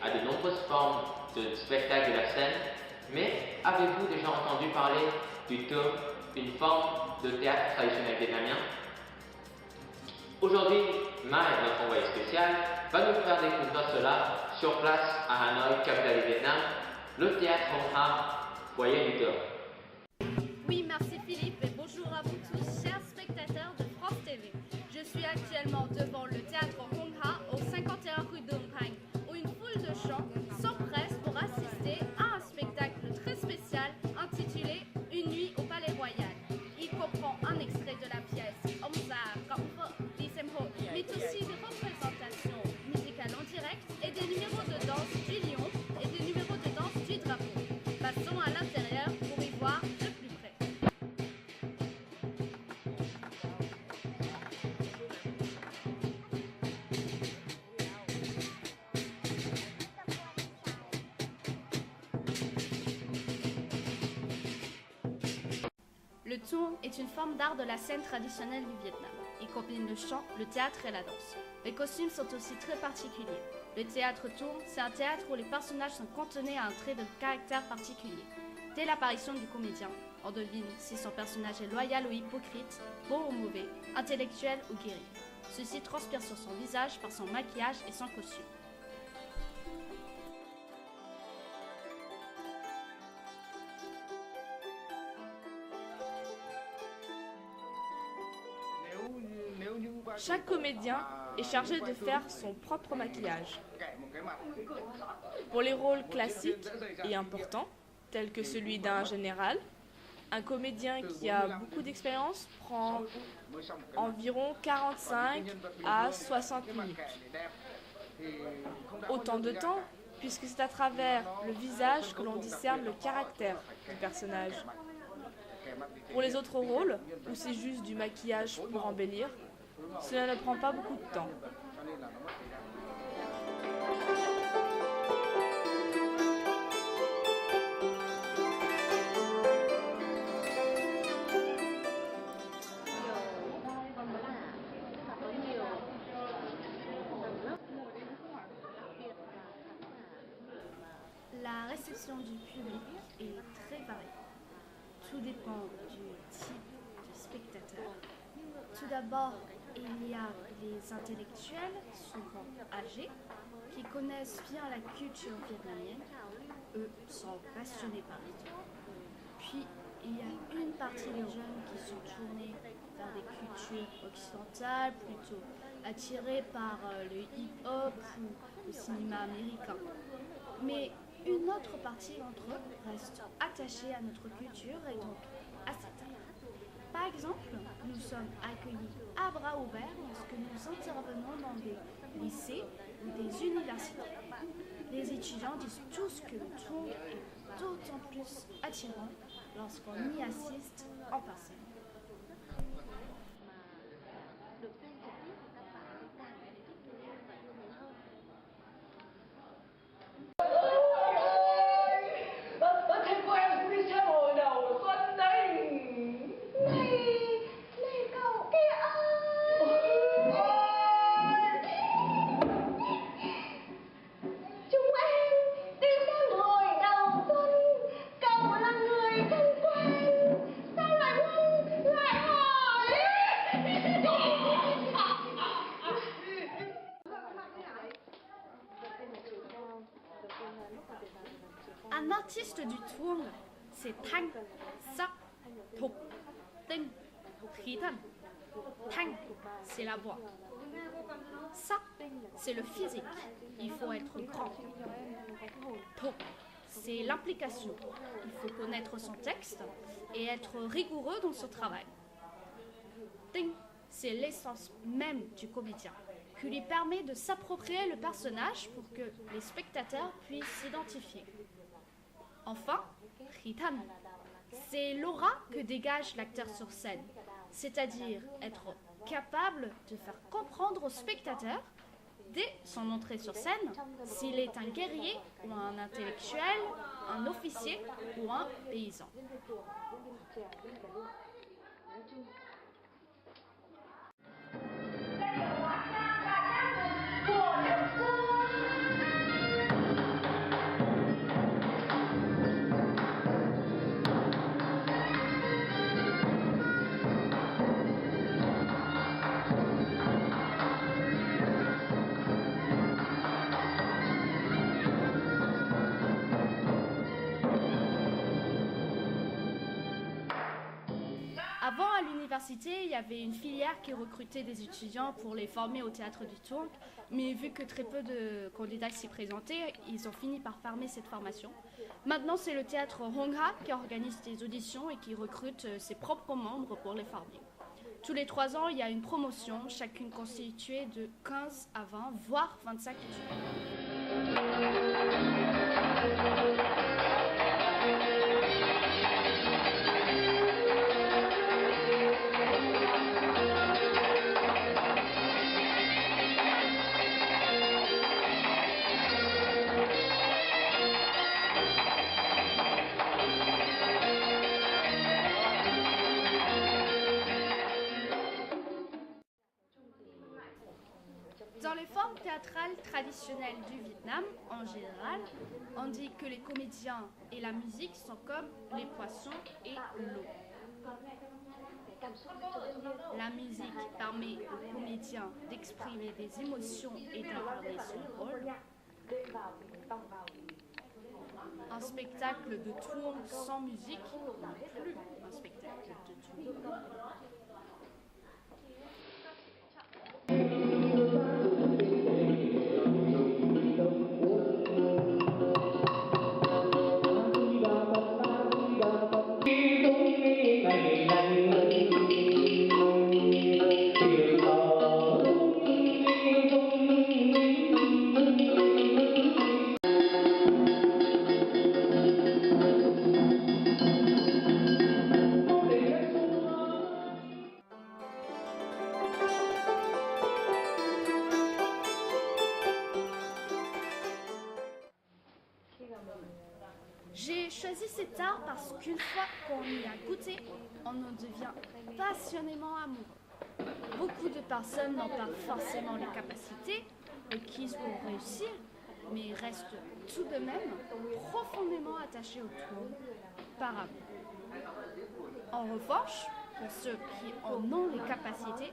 à de nombreuses formes de spectacle de la scène, mais avez-vous déjà entendu parler du Tum, une forme de théâtre traditionnel vietnamien? Aujourd'hui, Mai, notre envoyé spécial, va nous faire découvrir cela sur place à Hanoï, capitale du Vietnam, le théâtre Hong Ha, foyer du Tum. Oui, merci Philippe et bonjour à vous tous, chers spectateurs de France TV. Je suis actuellement devant le théâtre Hong Ha au 51 rue Dong Phang, où une foule de gens s'empresse pour assister à un spectacle très spécial intitulé Une nuit au Palais Royal. Il comprend un extrait de la pièce Ông già cõng vợ đi xem hội, mais aussi des représentations musicales en direct et des numéros de danse du lion et des numéros de danse du drapeau. Passons à l'intérieur pour y voir de plus près. Le Tuong est une forme d'art de la scène traditionnelle du Vietnam. Il combine le chant, le théâtre et la danse. Les costumes sont aussi très particuliers. Le théâtre Tuong, c'est un théâtre où les personnages sont cantonnés à un trait de caractère particulier. Dès l'apparition du comédien, on devine si son personnage est loyal ou hypocrite, bon ou mauvais, intellectuel ou guerrier. Ceci transpire sur son visage par son maquillage et son costume. Chaque comédien est chargé de faire son propre maquillage. Pour les rôles classiques et importants, tels que celui d'un général, un comédien qui a beaucoup d'expérience prend environ 45 à 60 minutes. Autant de temps, puisque c'est à travers le visage que l'on discerne le caractère du personnage. Pour les autres rôles, où c'est juste du maquillage pour embellir, cela ne prend pas beaucoup de temps. La réception du public est très variée. Tout dépend du type de spectateur. Tout d'abord, il y a les intellectuels, souvent âgés, qui connaissent bien la culture vietnamienne. Eux sont passionnés par l'histoire. Puis, il y a une partie des jeunes qui sont tournés vers des cultures occidentales, plutôt attirés par le hip-hop ou le cinéma américain. Mais une autre partie d'entre eux reste attachée à notre culture et donc à cet art. Par exemple, nous sommes accueillis à bras ouverts lorsque nous intervenons dans des lycées ou des universités. Les étudiants disent tous que le Tuong est d'autant plus attirant lorsqu'on y assiste en personne. Un artiste du Tuong, c'est Thanh, Sắc, Thục, Tinh, Khí Thần. Thanh, c'est la voix. Sắc, c'est le physique. Il faut être grand. Thục, c'est l'implication. Il faut connaître son texte et être rigoureux dans son travail. Tinh, c'est l'essence même du comédien, qui lui permet de s'approprier le personnage pour que les spectateurs puissent s'identifier. Enfin, Khí Thần, c'est l'aura que dégage l'acteur sur scène, c'est-à-dire être capable de faire comprendre au spectateur, dès son entrée sur scène, s'il est un guerrier ou un intellectuel, un officier ou un paysan. l'université, il y avait une filière qui recrutait des étudiants pour les former au théâtre du Tourg, mais vu que très peu de candidats s'y présentaient, ils ont fini par fermer cette formation. Maintenant, c'est le théâtre Hongha qui organise des auditions et qui recrute ses propres membres pour les former. Tous les 3 ans, il y a une promotion, chacune constituée de 15 à 20, voire 25 étudiants. Dans les formes théâtrales traditionnelles du Vietnam, en général, on dit que les comédiens et la musique sont comme les poissons et l'eau. La musique permet aux comédiens d'exprimer des émotions et d'incarner son rôle. Un spectacle de Tourg sans musique n'est plus un spectacle de Tourg. J'ai choisi cet art parce qu'une fois qu'on y a goûté, on en devient passionnément amoureux. Beaucoup de personnes n'ont pas forcément les capacités requises pour réussir, mais restent tout de même profondément attachées au Tourg par amour. En revanche, pour ceux qui en ont les capacités,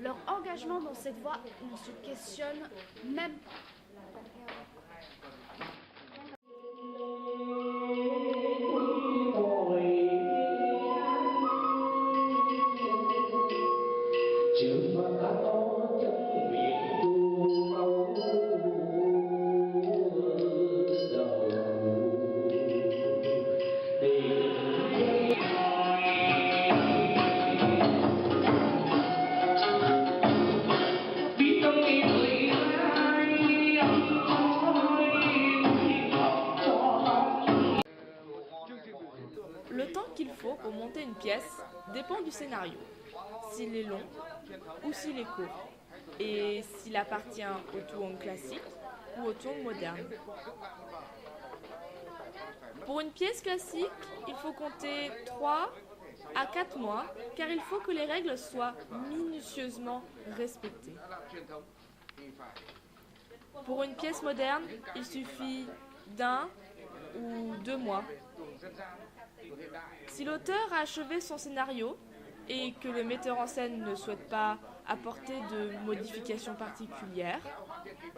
leur engagement dans cette voie ne se questionne même pas. Le temps qu'il faut pour monter une pièce dépend du scénario, s'il est long ou s'il est court, et s'il appartient au Tourg classique ou au Tourg moderne. Pour une pièce classique, il faut compter 3 à 4 mois, car il faut que les règles soient minutieusement respectées. Pour une pièce moderne, il suffit d'1 ou 2 mois. Si l'auteur a achevé son scénario et que le metteur en scène ne souhaite pas apporter de modifications particulières,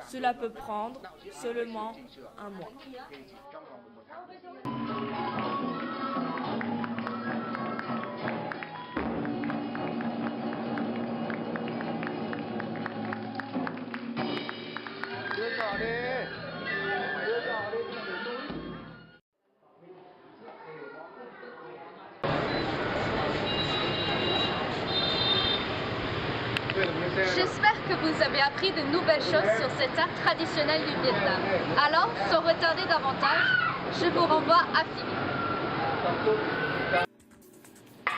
cela peut prendre seulement 1 mois. J'espère que vous avez appris de nouvelles choses sur cet art traditionnel du Vietnam. Alors, sans retarder davantage, je vous renvoie à Philippe.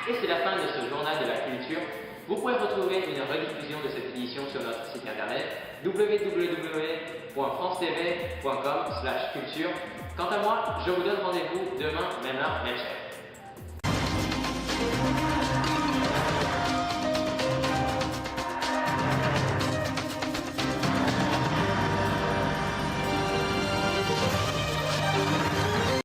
Et c'est la fin de ce journal de la culture. Vous pouvez retrouver une rediffusion de cette édition sur notre site internet www.francetv.com/culture. Quant à moi, je vous donne rendez-vous demain, même heure, même chaîne.